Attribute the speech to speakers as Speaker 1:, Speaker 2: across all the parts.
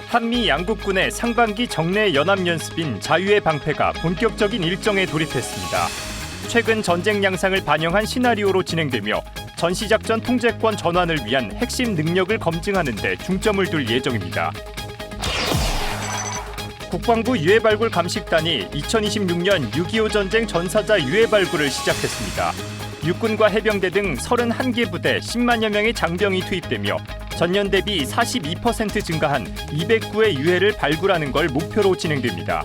Speaker 1: 한미 양국군의 상반기 정례 연합연습인 자유의 방패가 본격적인 일정에 돌입했습니다. 최근 전쟁 양상을 반영한 시나리오로 진행되며 전시작전 통제권 전환을 위한 핵심 능력을 검증하는 데 중점을 둘 예정입니다. 국방부 유해발굴 감식단이 2026년 6.25 전쟁 전사자 유해발굴을 시작했습니다. 육군과 해병대 등 31개 부대 10만여 명의 장병이 투입되며 전년 대비 42% 증가한 209의 유해를 발굴하는 걸 목표로 진행됩니다.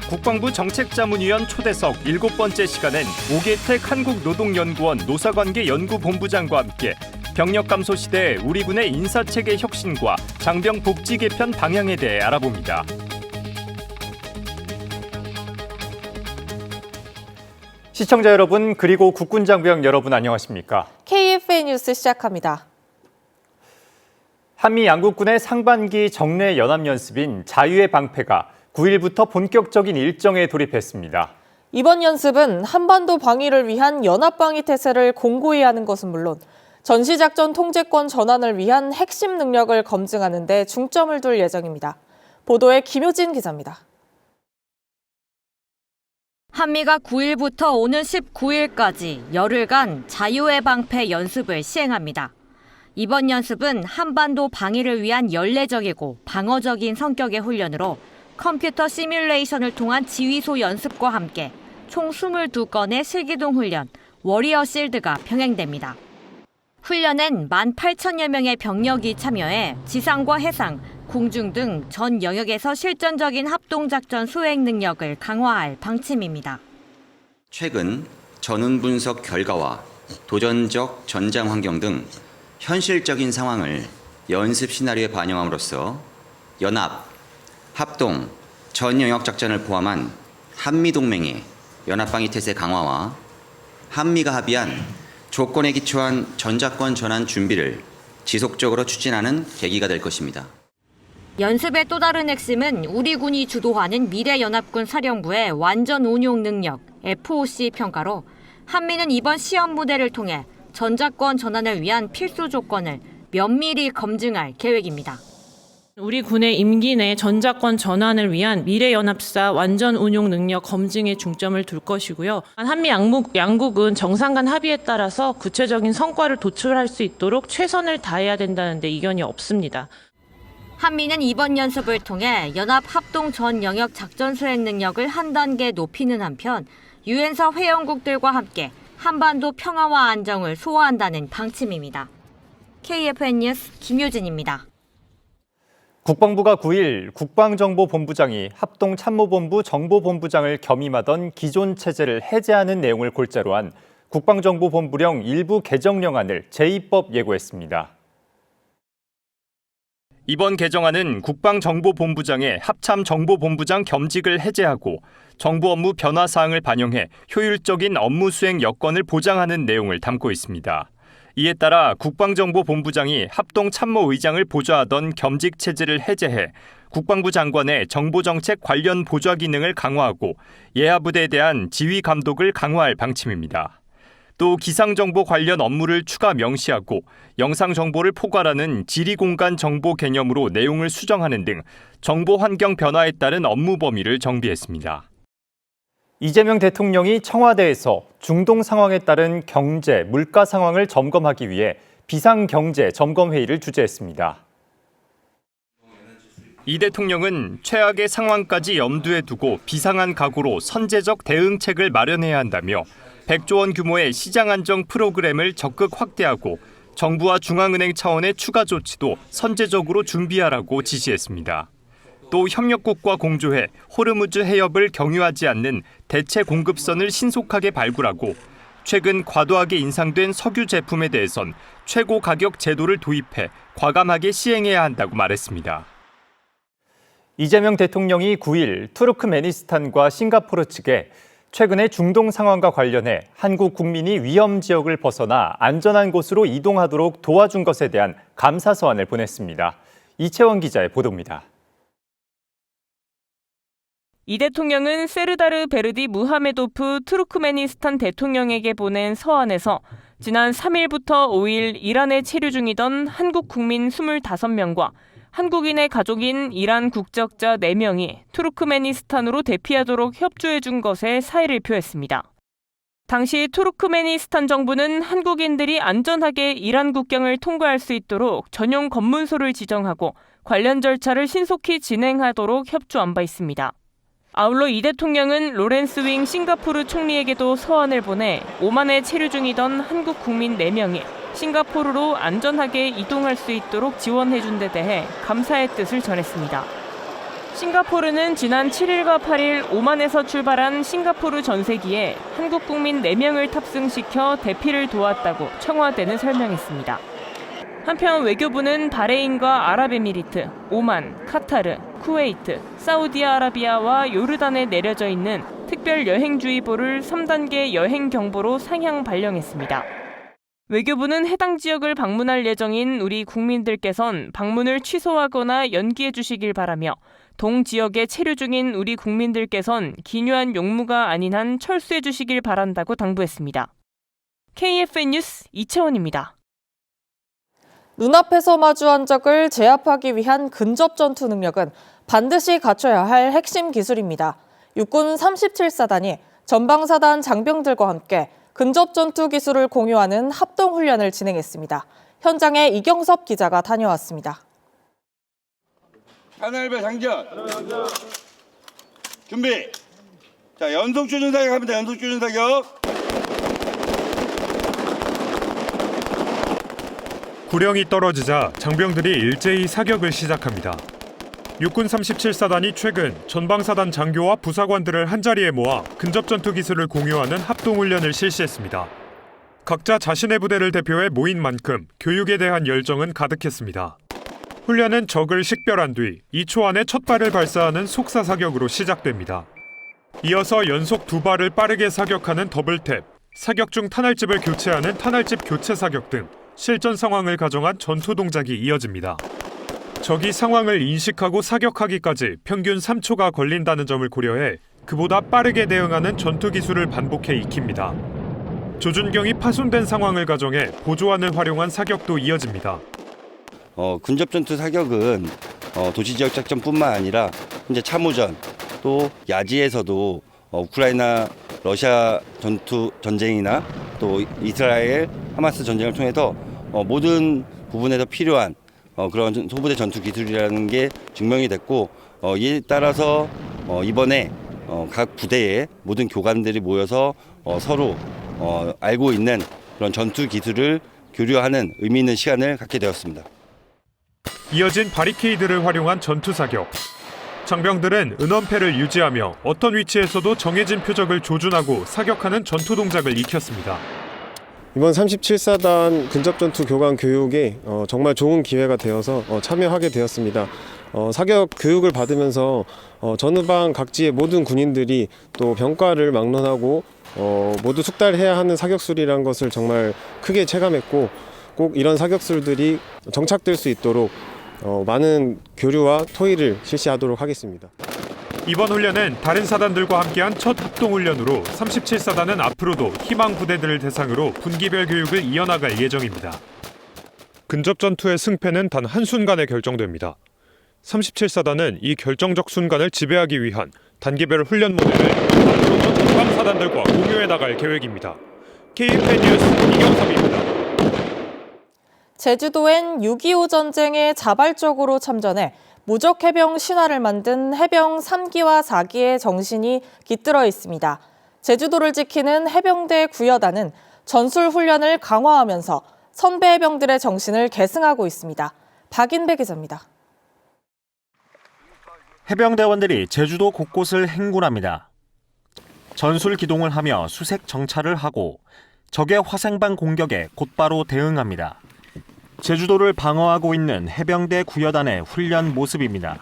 Speaker 1: 국방부 정책자문위원 초대석 7번째 시간엔 오계택 한국노동연구원 노사관계연구본부장과 함께 병력 감소 시대 우리 군의 인사체계 혁신과 장병 복지 개편 방향에 대해 알아봅니다. 시청자 여러분 그리고 국군 장병 여러분 안녕하십니까?
Speaker 2: KFN 뉴스 시작합니다.
Speaker 1: 한미 양국군의 상반기 정례 연합연습인 자유의 방패가 9일부터 본격적인 일정에 돌입했습니다.
Speaker 2: 이번 연습은 한반도 방위를 위한 연합방위 태세를 공고히 하는 것은 물론 전시작전 통제권 전환을 위한 핵심 능력을 검증하는 데 중점을 둘 예정입니다. 보도에 김효진 기자입니다.
Speaker 3: 한미가 9일부터 오는 19일까지 열흘간 자유의 방패 연습을 시행합니다. 이번 연습은 한반도 방위를 위한 연례적이고 방어적인 성격의 훈련으로 컴퓨터 시뮬레이션을 통한 지휘소 연습과 함께 총 22건의 실기동 훈련, 워리어 실드가 병행됩니다. 훈련엔 18,000여 명의 병력이 참여해 지상과 해상, 공중 등 전 영역에서 실전적인 합동작전 수행 능력을 강화할 방침입니다.
Speaker 4: 최근 전운 분석 결과와 도전적 전장 환경 등 현실적인 상황을 연습 시나리오에 반영함으로써 연합, 합동, 전 영역 작전을 포함한 한미동맹의 연합방위 태세 강화와 한미가 합의한 조건에 기초한 전자권 전환 준비를 지속적으로 추진하는 계기가 될 것입니다.
Speaker 3: 연습의 또 다른 핵심은 우리 군이 주도하는 미래연합군 사령부의 완전 운용 능력, FOC 평가로 한미는 이번 시험 무대를 통해 전자권 전환을 위한 필수 조건을 면밀히 검증할 계획입니다.
Speaker 5: 우리 군의 임기 내 전자권 전환을 위한 미래연합사 완전 운용 능력 검증에 중점을 둘 것이고요. 한미 양국은 정상 간 합의에 따라서 구체적인 성과를 도출할 수 있도록 최선을 다해야 된다는 데 이견이 없습니다.
Speaker 3: 한미는 이번 연습을 통해 연합 합동 전 영역 작전 수행 능력을 한 단계 높이는 한편 유엔사 회원국들과 함께 한반도 평화와 안정을 소화한다는 방침입니다. KFN 뉴스 김효진입니다.
Speaker 1: 국방부가 9일 국방정보본부장이 합동참모본부 정보본부장을 겸임하던 기존 체제를 해제하는 내용을 골자로 한 국방정보본부령 일부 개정령안을 제2법 예고했습니다. 이번 개정안은 국방정보본부장의 합참정보본부장 겸직을 해제하고 정보 업무 변화 사항을 반영해 효율적인 업무 수행 여건을 보장하는 내용을 담고 있습니다. 이에 따라 국방정보본부장이 합동참모의장을 보좌하던 겸직 체제를 해제해 국방부 장관의 정보정책 관련 보좌 기능을 강화하고 예하부대에 대한 지휘 감독을 강화할 방침입니다. 또 기상정보 관련 업무를 추가 명시하고 영상정보를 포괄하는 지리공간 정보 개념으로 내용을 수정하는 등 정보 환경 변화에 따른 업무 범위를 정비했습니다. 이재명 대통령이 청와대에서 중동 상황에 따른 경제, 물가 상황을 점검하기 위해 비상경제점검회의를 주재했습니다. 이 대통령은 최악의 상황까지 염두에 두고 비상한 각오로 선제적 대응책을 마련해야 한다며 100조 원 규모의 시장 안정 프로그램을 적극 확대하고 정부와 중앙은행 차원의 추가 조치도 선제적으로 준비하라고 지시했습니다. 또 협력국과 공조해 호르무즈 해협을 경유하지 않는 대체 공급선을 신속하게 발굴하고 최근 과도하게 인상된 석유 제품에 대해선 최고 가격 제도를 도입해 과감하게 시행해야 한다고 말했습니다. 이재명 대통령이 9일 투르크메니스탄과 싱가포르 측에 최근의 중동 상황과 관련해 한국 국민이 위험 지역을 벗어나 안전한 곳으로 이동하도록 도와준 것에 대한 감사 서한을 보냈습니다. 이채원 기자의 보도입니다.
Speaker 6: 이 대통령은 세르다르 베르디 무하메도프 투르크메니스탄 대통령에게 보낸 서한에서 지난 3일부터 5일 이란에 체류 중이던 한국 국민 25명과 한국인의 가족인 이란 국적자 4명이 투르크메니스탄으로 대피하도록 협조해 준 것에 사의를 표했습니다. 당시 투르크메니스탄 정부는 한국인들이 안전하게 이란 국경을 통과할 수 있도록 전용 검문소를 지정하고 관련 절차를 신속히 진행하도록 협조한 바 있습니다. 아울러 이 대통령은 로렌스 윙 싱가포르 총리에게도 서한을 보내 오만에 체류 중이던 한국 국민 4명이 싱가포르로 안전하게 이동할 수 있도록 지원해준 데 대해 감사의 뜻을 전했습니다. 싱가포르는 지난 7일과 8일 오만에서 출발한 싱가포르 전세기에 한국 국민 4명을 탑승시켜 대피를 도왔다고 청와대는 설명했습니다. 한편 외교부는 바레인과 아랍에미리트, 오만, 카타르, 쿠웨이트, 사우디아라비아와 요르단에 내려져 있는 특별 여행주의보를 3단계 여행경보로 상향 발령했습니다. 외교부는 해당 지역을 방문할 예정인 우리 국민들께선 방문을 취소하거나 연기해 주시길 바라며 동지역에 체류 중인 우리 국민들께선 기묘한 용무가 아닌 한 철수해 주시길 바란다고 당부했습니다. KFN 뉴스 이채원입니다.
Speaker 2: 눈앞에서 마주한 적을 제압하기 위한 근접 전투 능력은 반드시 갖춰야 할 핵심 기술입니다. 육군 37사단이 전방사단 장병들과 함께 근접 전투 기술을 공유하는 합동훈련을 진행했습니다. 현장에 이경섭 기자가 다녀왔습니다.
Speaker 7: 하늘배 장전. 준비. 자, 연속 조준 사격 합니다. 연속 조준 사격.
Speaker 8: 구령이 떨어지자 장병들이 일제히 사격을 시작합니다. 육군 37사단이 최근 전방사단 장교와 부사관들을 한자리에 모아 근접전투 기술을 공유하는 합동훈련을 실시했습니다. 각자 자신의 부대를 대표해 모인 만큼 교육에 대한 열정은 가득했습니다. 훈련은 적을 식별한 뒤 2초 안에 첫 발을 발사하는 속사 사격으로 시작됩니다. 이어서 연속 2발을 빠르게 사격하는 더블탭, 사격 중 탄알집을 교체하는 탄알집 교체 사격 등 실전 상황을 가정한 전투 동작이 이어집니다. 적이 상황을 인식하고 사격하기까지 평균 3초가 걸린다는 점을 고려해 그보다 빠르게 대응하는 전투 기술을 반복해 익힙니다. 조준경이 파손된 상황을 가정해 보조안을 활용한 사격도 이어집니다.
Speaker 7: 근접전투 사격은 도시지역 작전뿐만 아니라 현재 참호전 또 야지에서도 우크라이나 러시아 전쟁이나 또 이스라엘 하마스 전쟁을 통해서 모든 부분에서 필요한 그런 소부대 전투 기술이라는 게 증명이 됐고 이에 따라서 이번에 각 부대의 모든 교관들이 모여서 서로 알고 있는 그런 전투 기술을 교류하는 의미 있는 시간을 갖게 되었습니다.
Speaker 8: 이어진 바리케이드를 활용한 전투 사격. 장병들은 은원패를 유지하며 어떤 위치에서도 정해진 표적을 조준하고 사격하는 전투 동작을 익혔습니다.
Speaker 9: 이번 37사단 근접전투 교관 교육이 정말 좋은 기회가 되어서 참여하게 되었습니다. 사격 교육을 받으면서 전후방 각지의 모든 군인들이 또 병과를 막론하고 모두 숙달해야 하는 사격술이라는 것을 정말 크게 체감했고 꼭 이런 사격술들이 정착될 수 있도록 많은 교류와 토의를 실시하도록 하겠습니다.
Speaker 8: 이번 훈련은 다른 사단들과 함께한 첫 합동훈련으로 37사단은 앞으로도 희망 부대들을 대상으로 분기별 교육을 이어나갈 예정입니다. 근접전투의 승패는 단 한순간에 결정됩니다. 37사단은 이 결정적 순간을 지배하기 위한 단계별 훈련 모델을 앞으로도 전방사단들과 공유해 나갈 계획입니다. KFN 뉴스 이경섭입니다.
Speaker 2: 제주도엔 6.25 전쟁에 자발적으로 참전해 무적해병 신화를 만든 해병 3기와 4기의 정신이 깃들어 있습니다. 제주도를 지키는 해병대 구여단은 전술 훈련을 강화하면서 선배 해병들의 정신을 계승하고 있습니다. 박인배 기자입니다.
Speaker 10: 해병대원들이 제주도 곳곳을 행군합니다. 전술 기동을 하며 수색 정찰을 하고 적의 화생방 공격에 곧바로 대응합니다. 제주도를 방어하고 있는 해병대 구여단의 훈련 모습입니다.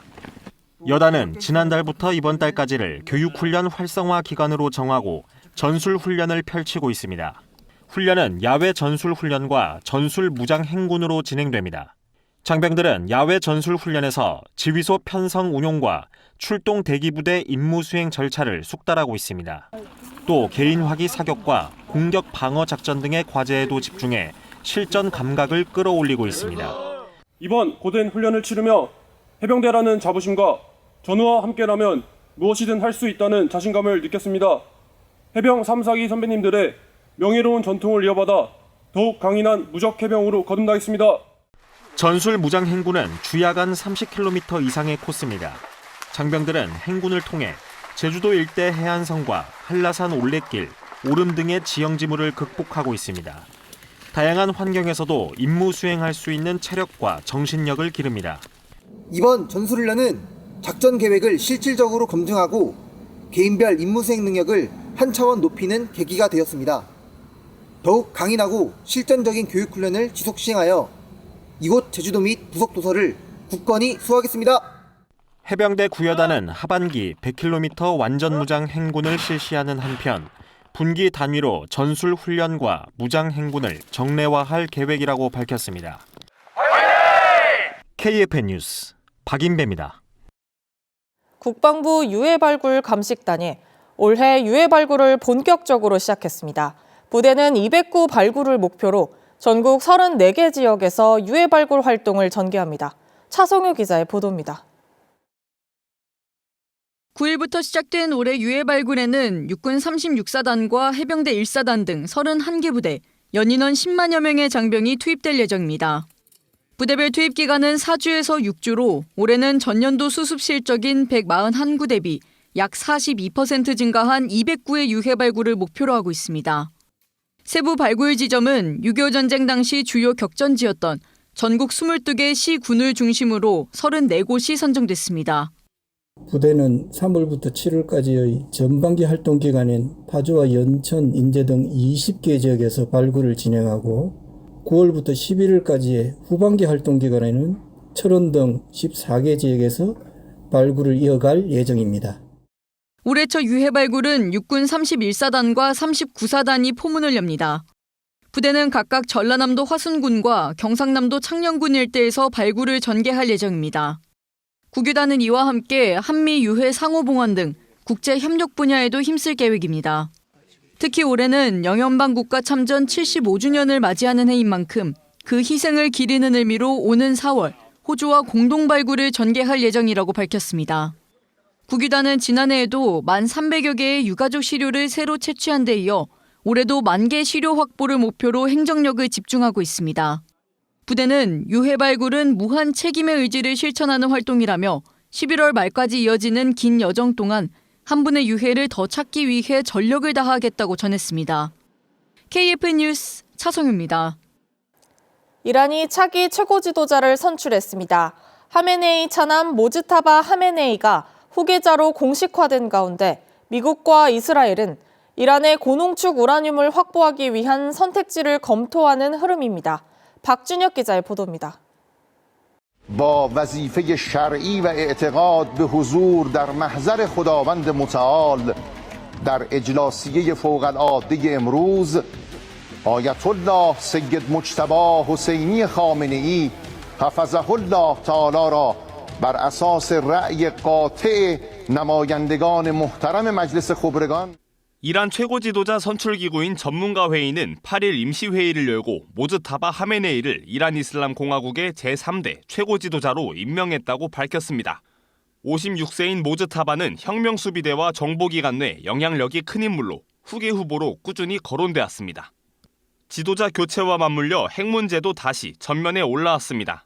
Speaker 10: 여단은 지난달부터 이번 달까지를 교육훈련 활성화 기간으로 정하고 전술훈련을 펼치고 있습니다. 훈련은 야외 전술훈련과 전술 무장 행군으로 진행됩니다. 장병들은 야외 전술훈련에서 지휘소 편성 운용과 출동 대기부대 임무 수행 절차를 숙달하고 있습니다. 또 개인 화기 사격과 공격 방어 작전 등의 과제에도 집중해 실전 감각을 끌어올리고 있습니다.
Speaker 11: 이번 고된 훈련을 치르며 해병대라는 자부심과 전우와 함께라면 무엇이든 할 수 있다는 자신감을 느꼈습니다. 해병 3, 4기 선배님들의 명예로운 전통을 이어받아 더욱 강인한 무적 해병으로 거듭나겠습니다.
Speaker 10: 전술 무장 행군은 주야간 30km 이상의 코스입니다. 장병들은 행군을 통해 제주도 일대 해안선과 한라산 올레길, 오름 등의 지형지물을 극복하고 있습니다. 다양한 환경에서도 임무 수행할 수 있는 체력과 정신력을 기릅니다.
Speaker 12: 이번 전술훈련은 작전 계획을 실질적으로 검증하고 개인별 임무 수행 능력을 한 차원 높이는 계기가 되었습니다. 더욱 강인하고 실전적인 교육훈련을 지속 시행하여 이곳 제주도 및 부속도서를 굳건히 수호하겠습니다.
Speaker 10: 해병대 구여단은 하반기 100km 완전무장 행군을 실시하는 한편 분기 단위로 전술 훈련과 무장 행군을 정례화할 계획이라고 밝혔습니다. KFN 뉴스 박인배입니다.
Speaker 2: 국방부 유해발굴 감식단이 올해 유해발굴을 본격적으로 시작했습니다. 부대는 209 발굴을 목표로 전국 34개 지역에서 유해발굴 활동을 전개합니다. 차성유 기자의 보도입니다.
Speaker 13: 9일부터 시작된 올해 유해발굴에는 육군 36사단과 해병대 1사단 등 31개 부대, 연인원 10만여 명의 장병이 투입될 예정입니다. 부대별 투입 기간은 4주에서 6주로 올해는 전년도 수습 실적인 141구 대비 약 42% 증가한 209의 유해 발굴을 목표로 하고 있습니다. 세부 발굴 지점은 6.25 전쟁 당시 주요 격전지였던 전국 22개 시군을 중심으로 34곳이 선정됐습니다.
Speaker 14: 부대는 3월부터 7월까지의 전반기 활동 기간엔 파주와 연천, 인제 등 20개 지역에서 발굴을 진행하고 9월부터 11월까지의 후반기 활동 기간에는 철원 등 14개 지역에서 발굴을 이어갈 예정입니다.
Speaker 13: 올해 첫 유해 발굴은 육군 31사단과 39사단이 포문을 엽니다. 부대는 각각 전라남도 화순군과 경상남도 창녕군 일대에서 발굴을 전개할 예정입니다. 국유단은 이와 함께 한미 유해 상호봉헌 등 국제 협력 분야에도 힘쓸 계획입니다. 특히 올해는 영연방 국가 참전 75주년을 맞이하는 해인 만큼 그 희생을 기리는 의미로 오는 4월 호주와 공동 발굴을 전개할 예정이라고 밝혔습니다. 국유단은 지난해에도 1,300여 개의 유가족 시료를 새로 채취한 데 이어 올해도 10,000개 시료 확보를 목표로 행정력을 집중하고 있습니다. 부대는 유해 발굴은 무한 책임의 의지를 실천하는 활동이라며 11월 말까지 이어지는 긴 여정 동안 한 분의 유해를 더 찾기 위해 전력을 다하겠다고 전했습니다. KFN 뉴스 차성유입니다.
Speaker 2: 이란이 차기 최고 지도자를 선출했습니다. 하메네이 차남 모즈타바 하메네이가 후계자로 공식화된 가운데 미국과 이스라엘은 이란의 고농축 우라늄을 확보하기 위한 선택지를 검토하는 흐름입니다. 박준혁 기자의 보도입니다.
Speaker 15: با وظیفه شرعی و اعتقاد به حضور در محضر خداوند متعال در اجلاسیه فوق العاده امروز آیت الله سید مجتبی حسینی خامنه‌ای حفظه الله تعالی را بر اساس رأی قاطع نمایندگان محترم مجلس خبرگان
Speaker 16: 이란 최고 지도자 선출 기구인 전문가 회의는 8일 임시 회의를 열고 모즈타바 하메네이를 이란 이슬람 공화국의 제3대 최고 지도자로 임명했다고 밝혔습니다. 56세인 모즈타바는 혁명 수비대와 정보기관 내 영향력이 큰 인물로 후계 후보로 꾸준히 거론돼 왔습니다. 지도자 교체와 맞물려 핵 문제도 다시 전면에 올라왔습니다.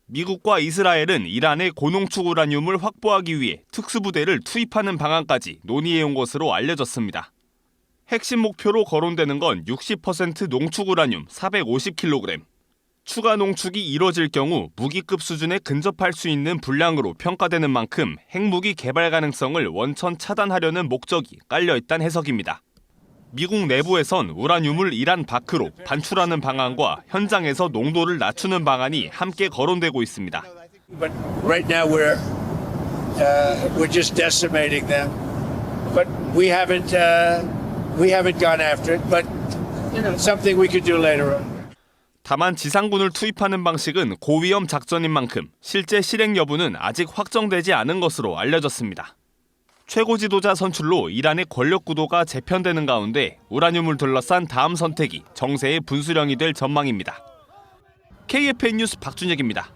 Speaker 16: 미국과 이스라엘은 이란의 고농축 우라늄을 확보하기 위해 특수부대를 투입하는 방안까지 논의해온 것으로 알려졌습니다. 핵심 목표로 거론되는 건 60% 농축 우라늄 450kg. 추가 농축이 이뤄질 경우 무기급 수준에 근접할 수 있는 분량으로 평가되는 만큼 핵무기 개발 가능성을 원천 차단하려는 목적이 깔려있다는 해석입니다. 미국 내부에선 우라늄을 이란 밖으로 반출하는 방안과 현장에서 농도를 낮추는 방안이 함께 거론되고 있습니다.
Speaker 17: But right now we're just decimating them. But we haven't gone after it. But something we could do later on.
Speaker 16: 다만 지상군을 투입하는 방식은 고위험 작전인 만큼 실제 실행 여부는 아직 확정되지 않은 것으로 알려졌습니다. 최고 지도자 선출로 이란의 권력 구도가 재편되는 가운데 우라늄을 둘러싼 다음 선택이 정세의 분수령이 될 전망입니다. KFN 뉴스 박준혁입니다.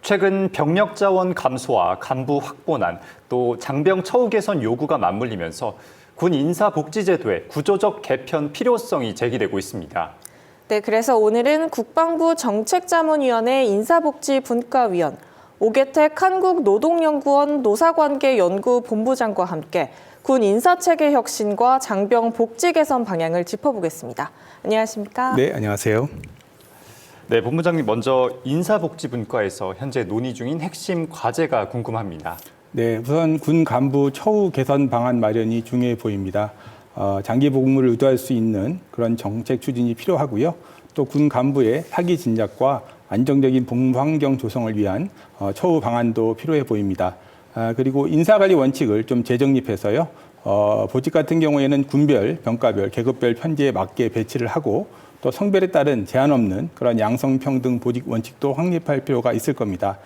Speaker 1: 최근 병력 자원 감소와 간부 확보난, 또 장병 처우 개선 요구가 맞물리면서 군 인사복지제도의 구조적 개편 필요성이 제기되고 있습니다.
Speaker 2: 네, 그래서 오늘은 국방부 정책자문위원회 인사복지분과위원, 오계택 한국노동연구원 노사관계연구본부장과 함께 군 인사체계 혁신과 장병 복지 개선 방향을 짚어보겠습니다. 안녕하십니까?
Speaker 18: 네, 안녕하세요.
Speaker 1: 네, 본부장님, 먼저 인사복지분과에서 현재 논의 중인 핵심 과제가 궁금합니다.
Speaker 18: 네, 우선 군 간부 처우 개선 방안 마련이 중요해 보입니다. 장기 복무를 의도할 수 있는 그런 정책 추진이 필요하고요. 또 군 간부의 사기 진작과 안정적인 복무 환경 조성을 위한 처우 방안도 필요해 보입니다. 그리고 인사관리 원칙을 좀 재정립해서요. 보직 같은 경우에는 군별, 병가별, 계급별 편제에 맞게 배치를 하고 또 성별에 따른 제한 없는 그런 양성평등 보직 원칙도 확립할 필요가 있을 겁니다.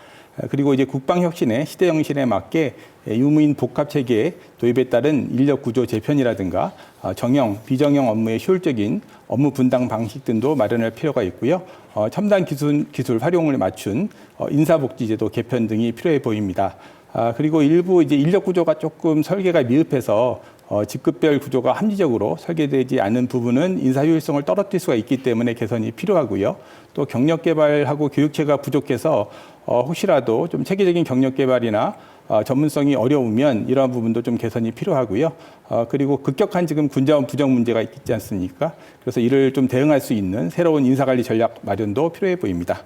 Speaker 18: 그리고 이제 국방혁신의 시대 정신에 맞게 유무인 복합 체계의 도입에 따른 인력 구조 재편이라든가 정형, 비정형 업무의 효율적인 업무 분담 방식 등도 마련할 필요가 있고요. 첨단 기술 활용을 맞춘 인사복지제도 개편 등이 필요해 보입니다. 그리고 일부 이제 인력 구조가 조금 설계가 미흡해서 직급별 구조가 합리적으로 설계되지 않은 부분은 인사 효율성을 떨어뜨릴 수가 있기 때문에 개선이 필요하고요. 또 경력 개발하고 교육체가 부족해서 혹시라도 좀 체계적인 경력 개발이나 전문성이 어려우면 이러한 부분도 좀 개선이 필요하고요. 그리고 급격한 지금 군자원 부정 문제가 있지 않습니까? 그래서 이를 좀 대응할 수 있는 새로운 인사관리 전략 마련도 필요해 보입니다.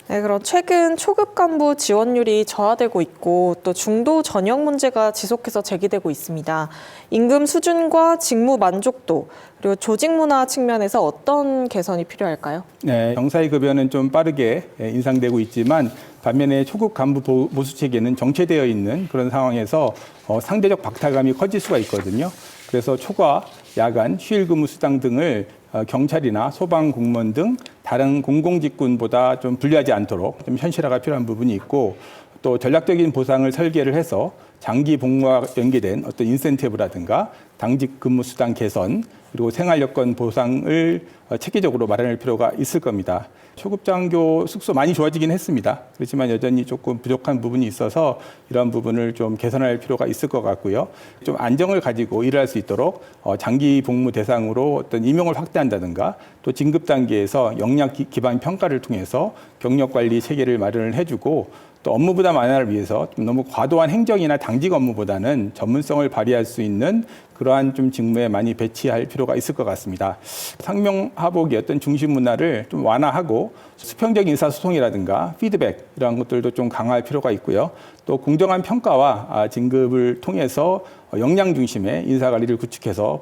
Speaker 2: 네, 그럼 최근 초급 간부 지원율이 저하되고 있고 또 중도 전형 문제가 지속해서 제기되고 있습니다. 임금 수준과 직무 만족도 그리고 조직 문화 측면에서 어떤 개선이 필요할까요?
Speaker 18: 네, 병사의 급여는 좀 빠르게 인상되고 있지만 반면에 초급 간부 보수 체계는 정체되어 있는 그런 상황에서 상대적 박탈감이 커질 수가 있거든요. 그래서 초과, 야간, 휴일 근무 수당 등을 경찰이나 소방 공무원 등 다른 공공직군보다 좀 불리하지 않도록 좀 현실화가 필요한 부분이 있고 또 전략적인 보상을 설계를 해서 장기 복무와 연계된 어떤 인센티브라든가 당직 근무 수당 개선 그리고 생활 여건 보상을 체계적으로 마련할 필요가 있을 겁니다. 초급 장교 숙소 많이 좋아지긴 했습니다. 그렇지만 여전히 조금 부족한 부분이 있어서 이런 부분을 좀 개선할 필요가 있을 것 같고요. 좀 안정을 가지고 일할 수 있도록 장기 복무 대상으로 어떤 임용을 확대한다든가 또 진급 단계에서 역량 기반 평가를 통해서 경력 관리 체계를 마련을 해주고 또 업무 부담 완화를 위해서 좀 너무 과도한 행정이나 당직 업무보다는 전문성을 발휘할 수 있는 그러한 좀 직무에 많이 배치할 필요가 있을 것 같습니다. 상명하복의 어떤 중심 문화를 좀 완화하고 수평적인 의사소통이라든가 피드백 이런 것들도 좀 강화할 필요가 있고요. 또 공정한 평가와 진급을 통해서 역량 중심의 인사관리를 구축해서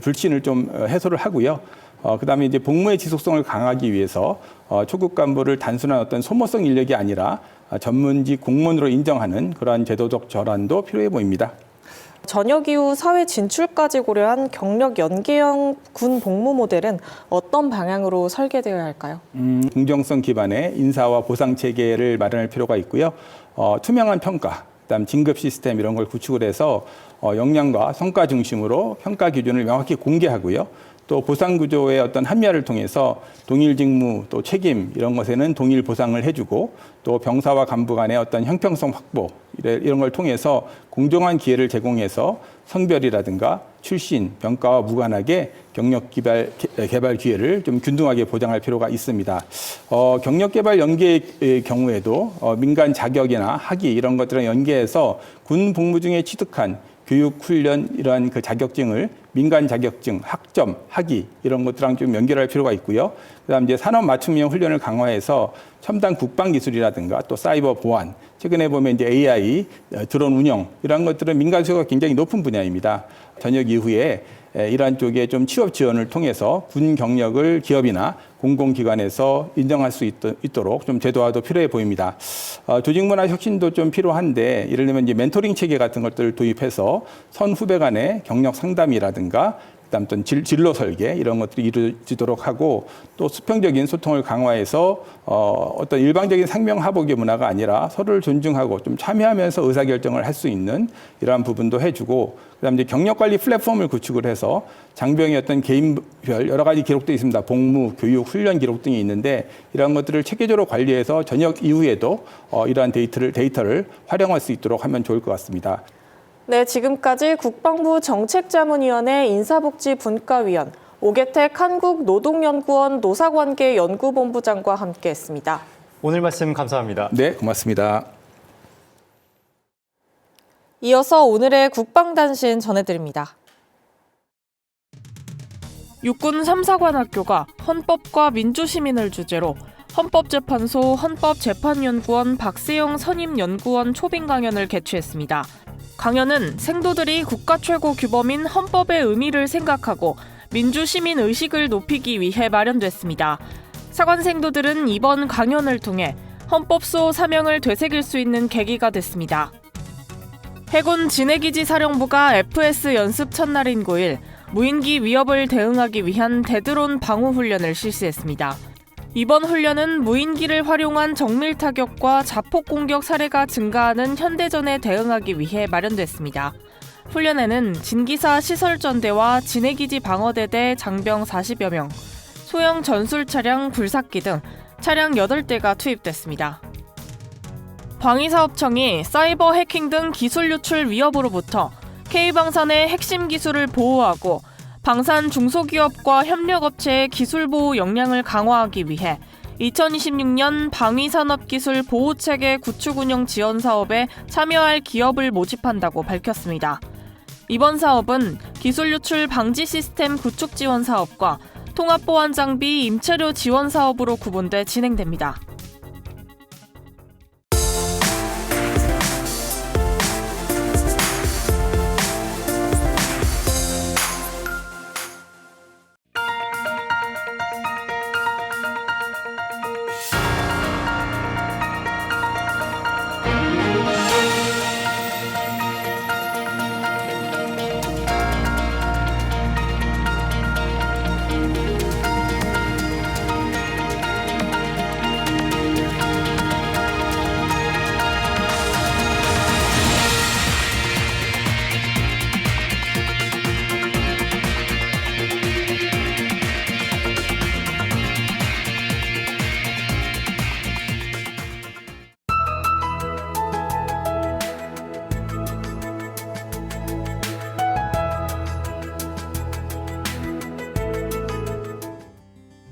Speaker 18: 불신을 좀 해소를 하고요. 그다음에 이제 복무의 지속성을 강화하기 위해서 초급 간부를 단순한 어떤 소모성 인력이 아니라 전문직 공무원으로 인정하는 그러한 제도적 전환도 필요해 보입니다.
Speaker 2: 전역 이후 사회 진출까지 고려한 경력 연계형 군 복무 모델은 어떤 방향으로 설계되어야 할까요?
Speaker 18: 공정성 기반의 인사와 보상 체계를 마련할 필요가 있고요. 투명한 평가, 그다음 진급 시스템 이런 걸 구축을 해서 역량과 성과 중심으로 평가 기준을 명확히 공개하고요. 또 보상 구조의 어떤 합리화를 통해서 동일 직무 또 책임 이런 것에는 동일 보상을 해주고 또 병사와 간부 간의 어떤 형평성 확보 이런 걸 통해서 공정한 기회를 제공해서 성별이라든가 출신, 병가와 무관하게 경력 개발 기회를 좀 균등하게 보장할 필요가 있습니다. 경력 개발 연계의 경우에도 민간 자격이나 학위 이런 것들을 연계해서 군 복무 중에 취득한 교육, 훈련 이러한 그 자격증을 민간 자격증, 학점, 학위 이런 것들랑 좀 연결할 필요가 있고요. 그다음 이제 산업 맞춤형 훈련을 강화해서 첨단 국방 기술이라든가 또 사이버 보안, 최근에 보면 이제 AI, 드론 운영 이런 것들은 민간 수요가 굉장히 높은 분야입니다. 전역 이후에 이러한 쪽에 좀 취업 지원을 통해서 군 경력을 기업이나 공공기관에서 인정할 수 있도록 좀 제도화도 필요해 보입니다. 조직 문화 혁신도 좀 필요한데 예를 들면 이제 멘토링 체계 같은 것들을 도입해서 선 후배 간의 경력 상담이라든가 그다음 또 진로 설계 이런 것들이 이루어지도록 하고 또 수평적인 소통을 강화해서 어떤 일방적인 상명하복의 문화가 아니라 서로를 존중하고 좀 참여하면서 의사결정을 할 수 있는 이러한 부분도 해주고 그다음 이제 경력관리 플랫폼을 구축을 해서 장병의 어떤 개인별 여러 가지 기록도 있습니다. 복무, 교육, 훈련 기록 등이 있는데 이러한 것들을 체계적으로 관리해서 전역 이후에도 이러한 데이터를 활용할 수 있도록 하면 좋을 것 같습니다.
Speaker 2: 네, 지금까지 국방부 정책자문위원회 인사복지분과위원 오계택 한국노동연구원 노사관계연구본부장과 함께했습니다.
Speaker 1: 오늘 말씀 감사합니다.
Speaker 18: 네, 고맙습니다.
Speaker 2: 이어서 오늘의 국방단신 전해드립니다. 육군 3사관학교가 헌법과 민주시민을 주제로 헌법재판소 헌법재판연구원 박세영 선임연구원 초빙 강연을 개최했습니다. 강연은 생도들이 국가 최고 규범인 헌법의 의미를 생각하고 민주시민 의식을 높이기 위해 마련됐습니다. 사관생도들은 이번 강연을 통해 헌법수호 사명을 되새길 수 있는 계기가 됐습니다. 해군 진해기지 사령부가 FS 연습 첫날인 9일 무인기 위협을 대응하기 위한 대드론 방어 훈련을 실시했습니다. 이번 훈련은 무인기를 활용한 정밀 타격과 자폭 공격 사례가 증가하는 현대전에 대응하기 위해 마련됐습니다. 훈련에는 진기사 시설전대와 진해기지 방어대대 장병 40여 명, 소형 전술 차량 굴삭기 등 차량 8대가 투입됐습니다. 방위사업청이 사이버 해킹 등 기술 유출 위협으로부터 K방산의 핵심 기술을 보호하고 방산 중소기업과 협력업체의 기술 보호 역량을 강화하기 위해 2026년 방위산업기술 보호체계 구축 운영 지원 사업에 참여할 기업을 모집한다고 밝혔습니다. 이번 사업은 기술 유출 방지 시스템 구축 지원 사업과 통합보안 장비 임체료 지원 사업으로 구분돼 진행됩니다.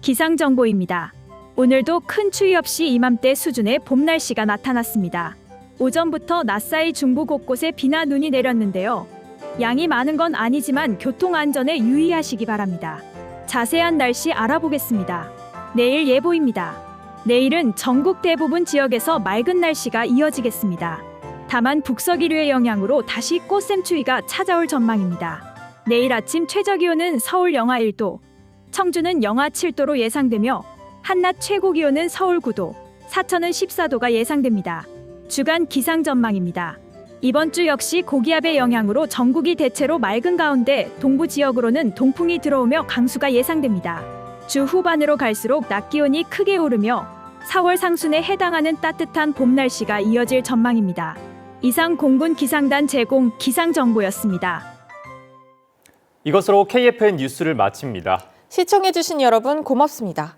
Speaker 19: 기상정보입니다. 오늘도 큰 추위 없이 이맘때 수준의 봄 날씨가 나타났습니다. 오전부터 낮 사이 중부 곳곳에 비나 눈이 내렸는데요. 양이 많은 건 아니지만 교통안전에 유의하시기 바랍니다. 자세한 날씨 알아보겠습니다. 내일 예보입니다. 내일은 전국 대부분 지역에서 맑은 날씨가 이어지겠습니다. 다만 북서기류의 영향으로 다시 꽃샘추위가 찾아올 전망입니다. 내일 아침 최저기온은 서울 영하 1도, 청주는 영하 7도로 예상되며 한낮 최고기온은 서울 9도, 사천은 14도가 예상됩니다. 주간 기상 전망입니다. 이번 주 역시 고기압의 영향으로 전국이 대체로 맑은 가운데 동부 지역으로는 동풍이 들어오며 강수가 예상됩니다. 주 후반으로 갈수록 낮 기온이 크게 오르며 4월 상순에 해당하는 따뜻한 봄 날씨가 이어질 전망입니다. 이상 공군 기상단 제공 기상정보였습니다.
Speaker 1: 이것으로 KFN 뉴스를 마칩니다.
Speaker 2: 시청해주신 여러분 고맙습니다.